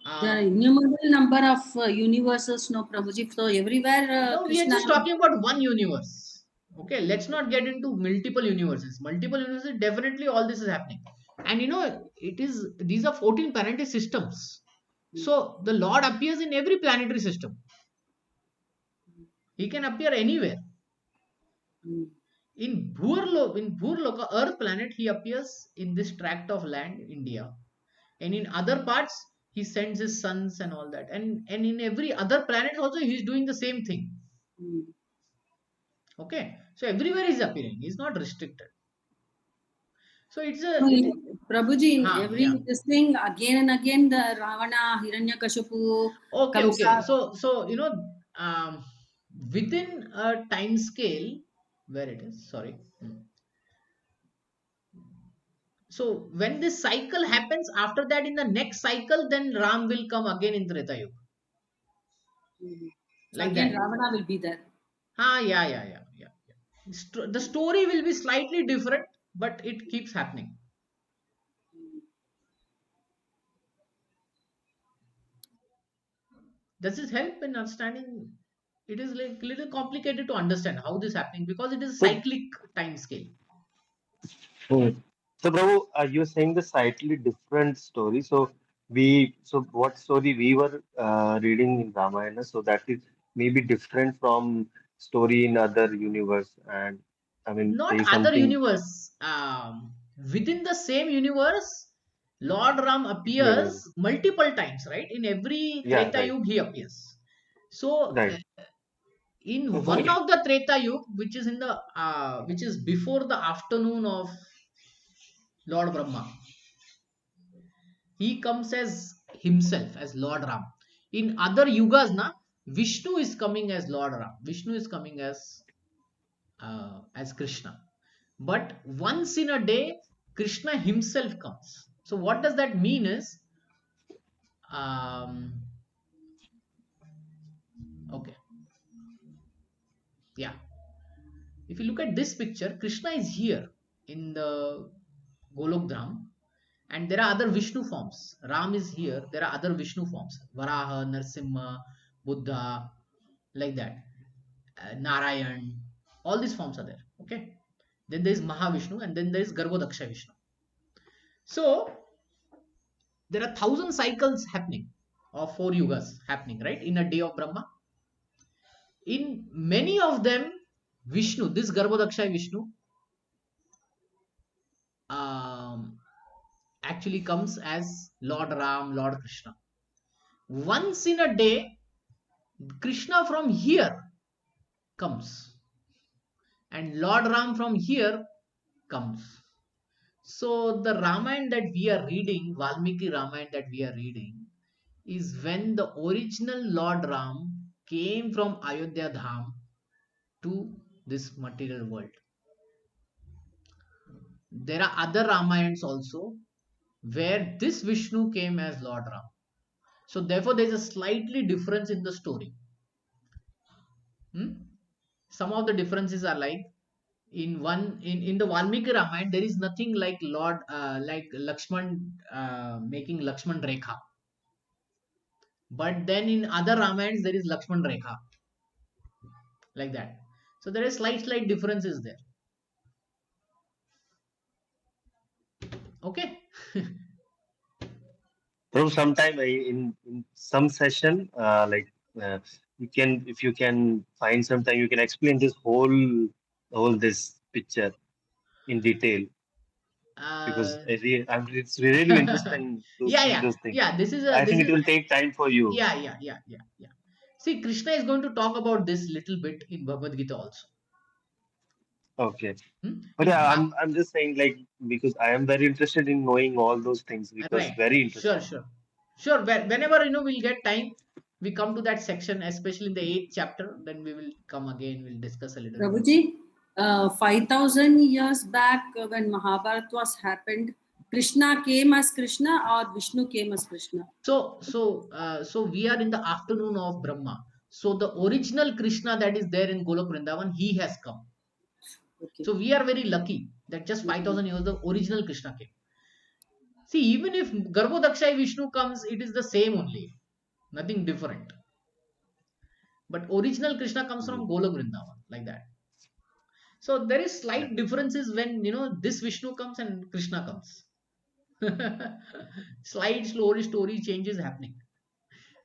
are innumerable number of universes, no, Prabhuji. So everywhere No, we are Krishna. just talking about one universe. Okay, let's not get into multiple universes. Multiple universes, definitely all this is happening. And these are 14 planetary systems. So the Lord appears in every planetary system. He can appear anywhere. Mm. In Bhurloka, Earth planet, he appears in this tract of land, India. And in other parts, he sends his sons and all that. And in every other planet also, he is doing the same thing. Mm. Okay, so everywhere he's appearing. He's not restricted. So it's So, Prabhuji, in yeah. every this thing again and again, the Ravana, Hiranyakashipu, Okay. Kamsa. So within a time scale where it is. Sorry. So when this cycle happens, after that in the next cycle, then Ram will come again in Treta Yuga. So Like again, that. Ravana will be there. Yeah. The story will be slightly different, but it keeps happening. Does this help in understanding? It is like a little complicated to understand how this is happening because it is a So, cyclic time scale. hmm. So, Prabhu, you're saying the slightly different story. So what story we were reading in Ramayana? So that is maybe different from story in other universe. And I mean, there Not is other something universe. Within the same universe, Lord Ram maybe. appears multiple times, right? In every Yeah, Treta right, Yuga, he appears. So, right. in one of the Treta Yuga, which is before the afternoon of Lord Brahma, he comes as himself, as Lord Ram. In other yugas, Vishnu is coming as Lord Ram. Vishnu is coming as Krishna. But once in a day, Krishna himself comes. So what does that mean is, um, okay, yeah. If you look at this picture, Krishna is here in the Golok Dham, and there are other Vishnu forms. Ram is here. There are other Vishnu forms: Varaha, Narsimha, Buddha, like that. Narayan. All these forms are there. Okay. Then there is Mahavishnu, and then there is Garbhodaksha Vishnu. So there are 1,000 cycles happening, or 4 yugas happening, right, in a day of Brahma. In many of them, Vishnu, this Garbhodaksha Vishnu, um, actually comes as Lord Ram, Lord Krishna. Once in a day, Krishna from here comes, and Lord Ram from here comes. So the Ramayana that we are reading, Valmiki Ramayana that we are reading, is when the original Lord Ram came from Ayodhya Dham to this material world. There are other Ramayans also where this Vishnu came as Lord Ram. So therefore there is a slightly difference in the story. Some of the differences are like in the Valmiki Ramayana there is nothing like Lord like Lakshman making Lakshman Rekha. But then in other Ramayans there is Lakshman Rekha like that. So there is slight differences there. Okay. So sometime in some session, uh, you can, if you can find some time, you can explain this whole this picture in detail, because uh, it's really interesting to yeah, see yeah, those things. yeah. I This think it is will take time for you. yeah. See, Krishna is going to talk about this little bit in Bhagavad Gita also. Okay. But In yeah, Bhag I'm just saying, like, because I am very interested in knowing all those things, because Right. very Sure, interesting. sure. Sure. Whenever we'll get time, we come to that section, especially in the 8th chapter, then we will come again, we'll discuss a little more. Prabhuji, 5,000 years back when Mahabharata was happened, Krishna came as Krishna or Vishnu came as Krishna? So we are in the afternoon of Brahma. So the original Krishna that is there in Golok Vrindavan, he has come. Okay. So we are very lucky that just 5,000 years the original Krishna came. See, even if Garbhodakshai Vishnu comes, it is the same only, nothing different. But original Krishna comes from Mhm. Golok Vrindavan, like that. So there is Yeah. slight differences when this Vishnu comes and Krishna comes. Slight slowly story changes happening.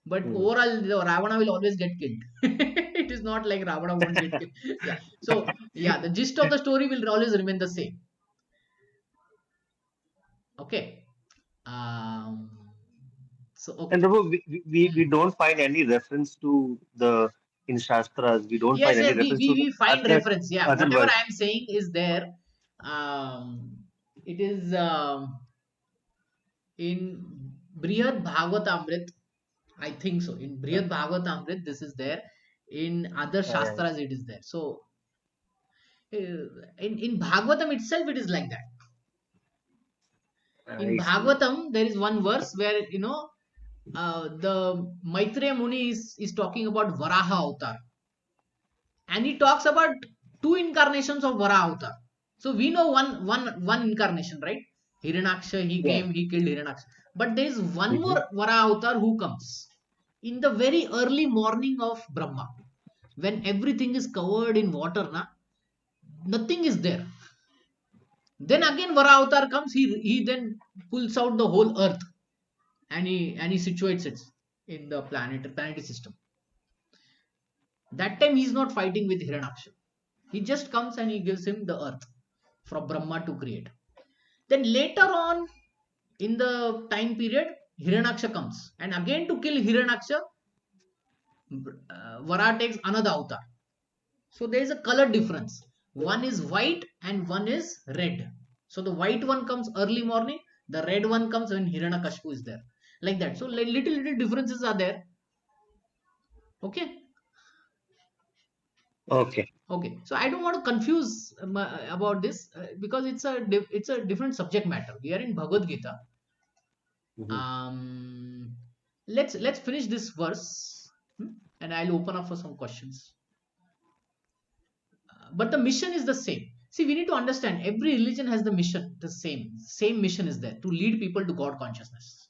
But Hmm. overall, the Ravana will always get killed. It is not like Ravana won't get killed. Yeah. So yeah, the gist of the story will always remain the same. Okay. Um. So And okay. Prabhu, we don't find any reference to the in Shastras. We don't Yes, find any yes. reference to the We find reference. Yeah. other Whatever world. I am saying is there. It is in Brihad Bhagavatamrit. I think so. In Brihad Bhagavatamrit, this is there. In other Yeah, Shastras, it is there. So in Bhagavatam itself, it is like that. In I see. Bhagavatam, there is one verse where the Maitreya Muni is talking about Varaha Avatar, and he talks about two incarnations of Varaha Avatar. So we know one incarnation, right? Hiranyaksha, he Yeah. came, he killed Hiranyaksha. But there is one Hmm. more Varaha Avatar who comes in the very early morning of Brahma, when everything is covered in water, nothing is there. Then again Vara Avatar comes, he then pulls out the whole earth and he situates it in the planetary system. That time he's not fighting with Hiranyaksha. He just comes and he gives him the earth from Brahma to create. Then later on in the time period, Hiranyaksha comes. And again to kill Hiranyaksha, Vara takes another avatar. So there is a color difference. One is white and one is red. So the white one comes early morning, the red one comes when Hiranyakashipu is there. Like that. So little differences are there. Okay. Okay. Okay. So I don't want to confuse about this because it's a different subject matter. We are in Bhagavad Gita. Hmm. Um, let's finish this verse, and I'll open up for some questions. But the mission is the same. See, we need to understand every religion has the mission, the same mission is there to lead people to God consciousness,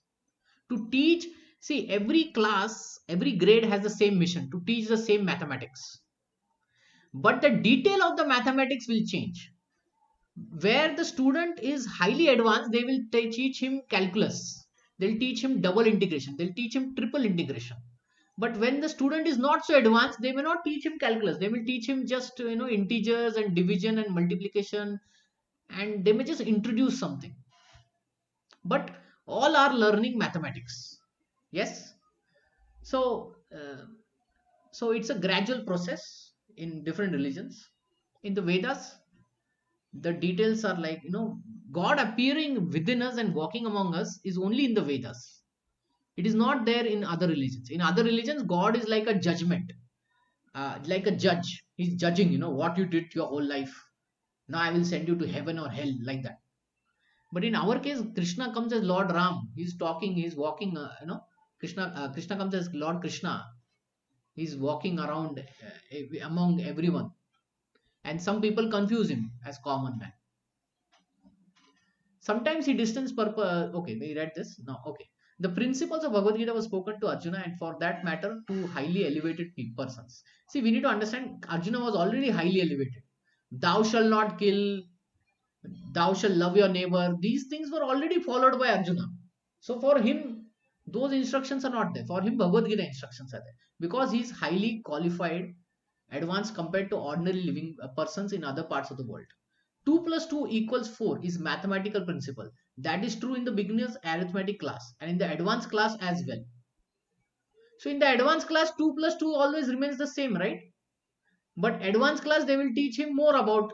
to teach. See, every class, every grade has the same mission to teach the same mathematics, but the detail of the mathematics will change. Where the student is highly advanced, they will teach him calculus, they'll teach him double integration, they'll teach him triple integration. But when the student is not so advanced, they may not teach him calculus, they will teach him just integers and division and multiplication, and they may just introduce something, but all are learning mathematics. Yes. So it's a gradual process in different religions. In the Vedas, The details are like, God appearing within us and walking among us is only in the Vedas. It is not there in other religions. In other religions, God is like a judgment, like a judge. He's judging, what you did your whole life. Now I will send you to heaven or hell, like that. But in our case, Krishna comes as Lord Ram. He's talking, he's walking, Krishna comes as Lord Krishna. He's walking around among everyone. And some people confuse him as common man. Sometimes he distance purpose. Okay, we read this now. Okay, the principles of Bhagavad Gita was spoken to Arjuna, and for that matter, to highly elevated persons. See, we need to understand Arjuna was already highly elevated. Thou shall not kill. Thou shall love your neighbor. These things were already followed by Arjuna. So for him, those instructions are not there. For him, Bhagavad Gita instructions are there because he is highly qualified, advanced compared to ordinary living persons in other parts of the world. 2 plus 2 equals 4 is mathematical principle. That is true in the beginner's arithmetic class and in the advanced class as well. So in the advanced class, 2 plus 2 always remains the same, right? But advanced class, they will teach him more about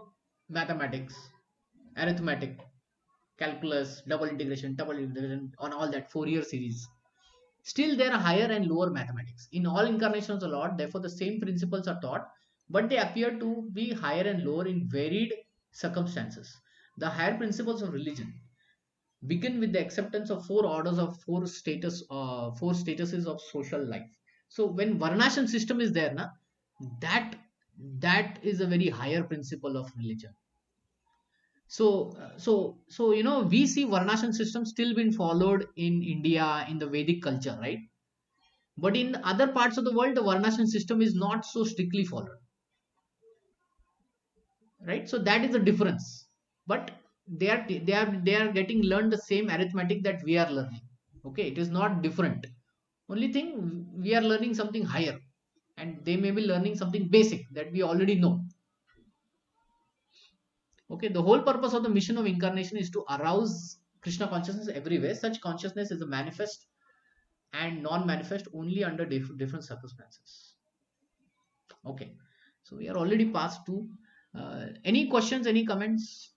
mathematics, arithmetic, calculus, double integration, on all that 4-year series. Still, there are higher and lower mathematics. In all incarnations of the Lord, therefore, the same principles are taught, but they appear to be higher and lower in varied circumstances. The higher principles of religion begin with the acceptance of 4 orders of 4 statuses of social life. So when Varnashram system is there, that that is a very higher principle of religion. So we see Varnashram system still being followed in India in the Vedic culture, right? But in other parts of the world, the Varnashram system is not so strictly followed, right? So that is the difference. But they are getting learned the same arithmetic that we are learning. Okay, it is not different. Only thing, we are learning something higher, and they may be learning something basic that we already know. Okay, the whole purpose of the mission of incarnation is to arouse Krishna consciousness everywhere. Such consciousness is a manifest and non-manifest only under different circumstances. Okay, so we are already past 2. Any questions, any comments?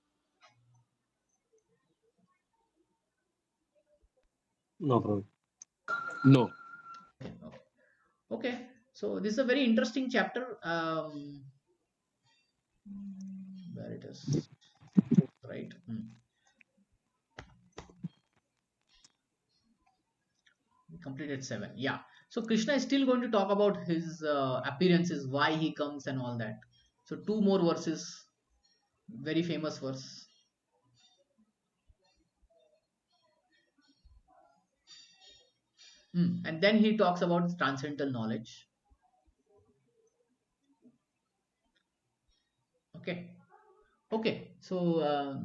No problem. No. Okay, okay. Okay, so this is a very interesting chapter. Where it is, right? We completed 7. Yeah. So Krishna is still going to talk about his appearances, why he comes, and all that. So 2 more verses, very famous verse. And then he talks about transcendental knowledge. Okay. Okay. So